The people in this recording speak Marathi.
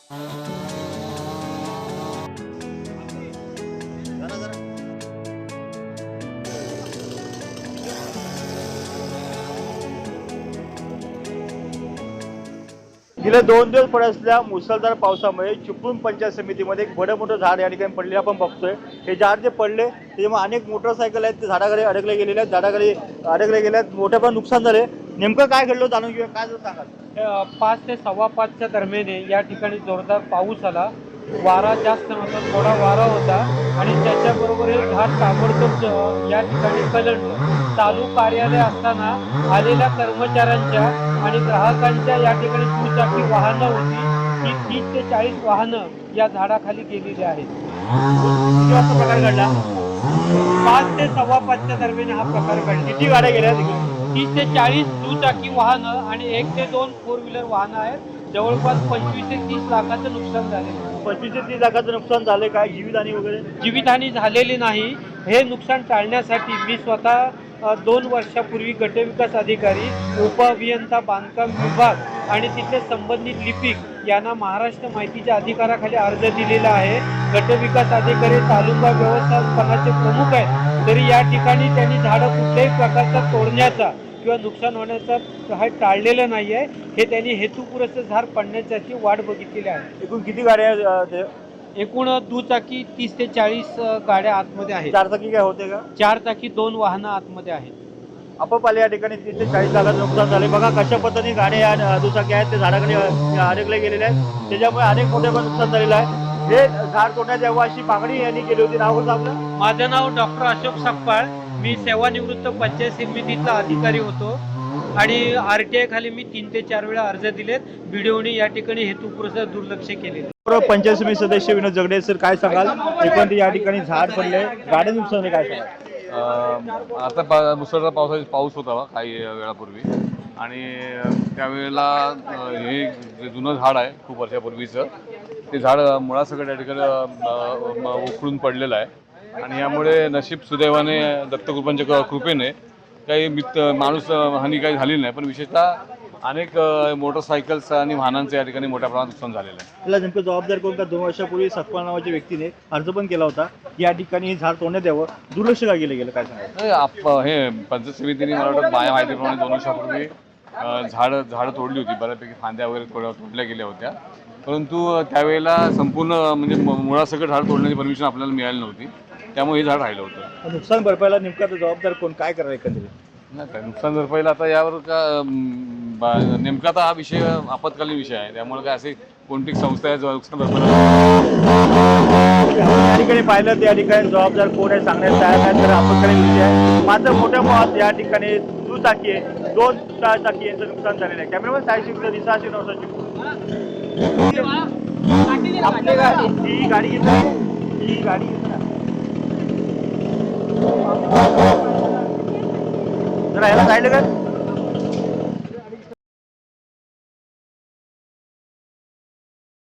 गेल्या 2 दिवस पडत असलेल्या मुसळधार पावसामुळे चिपळूण पंचायत समितीमध्ये एक बडं मोठं झाड या ठिकाणी पडलेलं आपण बघतोय। हे झाड जे पडले त्याच्यामुळे अनेक मोटरसायकल आहेत ते झाडाखाली अडकले गेलेले आहेत, झाडाखाली अडकले गेले आहेत, मोठं पण नुकसान झाले। नेमकं काय घडलं जाणून घेऊया, काय सांगाल? 5 ते 5:15च्या दरम्यान या ठिकाणी जोरदार पाऊस आला, वारा जास्त नव्हता, थोडा वारा होता आणि त्याच्याबरोबर हे झाड ताबडतोब या ठिकाणी कलंडलं। चालू कार्यालय असताना आलेल्या कर्मचाऱ्यांच्या आणि ग्राहकांच्या या ठिकाणी दुचाकी वाहनं होती, ही 30 ते 40 वाहनं या झाडाखाली गेलेली आहेत। किती वाजता प्रकार घडला? 5 ते 5:15च्या दरम्यान हा प्रकार घडला। किती गाड्या गेल्या तिकडे? 30 ते 40 दुचाकी वाहनं आणि 1 ते 2 4 व्हीलर वाहनं आहेत। जवळपास 25 ते 30 लाखाचं नुकसान झाले। 25 ते 30 लाखाचं नुकसान झाले। काय जीवितहानी वगैरे? जीवितहानी झालेली नाही। हे नुकसान टाळण्यासाठी मी स्वतः 2 वर्षापूर्वी गटविकास अधिकारी, उपअभियंता बांधकाम विभाग आणि तिथले संबंधित लिपिक यांना महाराष्ट्र माहितीच्या अधिकाराखाली अर्ज दिलेला आहे। गटविकास अधिकारी तालुका व्यवस्थापनाचे प्रमुख आहेत, तरी या ठिकाणी त्यांनी झाडं कुठल्याही प्रकारचा तोडण्याचा किंवा नुकसान होण्याचा हा टाळलेलं नाही आहे। हे त्यांनी हेतुपुरस्सर झाड पडण्याची वाट बघितलेली आहे। एकूण किती गाड्या? एकूण दुचाकी 30 ते 40 गाड्या आतमध्ये आहेत। 4 चाकी काय होते का? 4 चाकी 2 वाहनं आतमध्ये आहेत। आपोपाले या ठिकाणी 30 ते 40 लाखाचं नुकसान झाले। बघा कशा पद्धतीने गाड्या या दुचाकी आहेत ते झाडाखाली अडकले गेलेले आहेत, त्याच्यामुळे अनेक मोठे पण नुकसान झालेलं आहे। हे झाड तोडण्यात यावं अशी मागणी यांनी केली होती। नाव कसं आपलं? माझं नाव डॉक्टर अशोक सकपाळ, मी सेवानिवृत्त पंचायत समितीचा अधिकारी होतो आणि RTI खाली मी 3 ते 4 वेळा अर्ज दिलेत। BDOने या ठिकाणी हेतुपुरस्सर दुर्लक्ष केले। पंचायत समिती सदस्य विनोद जगडे सर, काय सांगाल? एकूण या ठिकाणी झाड पडले, गाड्या नुकसान झाले, काय सांगाल? आता मुसळधार पाऊस होता काही वेळापूर्वी आणि त्यावेळेला हे जे जुनं झाड आहे खूप वर्षापूर्वीचं, ते झाड मुळासकट या ठिकाणी उखडून पडलेलं आहे आणि यामुळे नशीब सुदैवाने दत्तकृपांच्या कृपेने काही माणूस हानी काही झाली नाही, पण विशेषतः अनेक मोटरसायकल्स आणि वाहनांचं या ठिकाणी मोठ्या प्रमाणात नुकसान झालेलं आहे। त्याला नेमकं जबाबदार कोण? का 2 वर्षापूर्वी सकपाळ नावाच्या व्यक्तीने अर्ज पण केला होता या ठिकाणी हे झाड तोडण्यात यावं, दुर्लक्ष का गेलं, काय सांगाल? हे पंचायत समितीने मला वाटतं माझ्या माहितीप्रमाणे 2 वर्षापूर्वी झाडं तोडली होती, बऱ्यापैकी फांद्या वगैरे तोडल्या गेल्या होत्या, परंतु त्यावेळेला संपूर्ण म्हणजे मुळासकट झाड तोडण्याची परमिशन आपल्याला मिळाली नव्हती, त्यामुळे हे झाड राहिलं होतं। नुकसान भरपाईला नेमका जबाबदार कोण, काय करायला एकंदरीत? नाही काय नुकसान भरपाईला आता यावर का नेमका आता हा विषय आपत्कालीन विषय आहे, त्यामुळे काय असे कोणती संस्था आहे नुकसान भरपाई या ठिकाणी पाहिलं त्या ठिकाणी जबाबदार कोण आहे सांगण्यात तयार नाही, तर आपत्कालीन विषय आहे। मात्र मोठ्या प्रमाणात या ठिकाणी दुचाकी आहे, 2 चाकी यांचं नुकसान झालेलं आहे। कॅमेरामॅन सायशिवचं दिसाशी नवसाची आपली गाडी, ही गाडी घेतली, ही गाडी घेतली जरा याला साईड कर।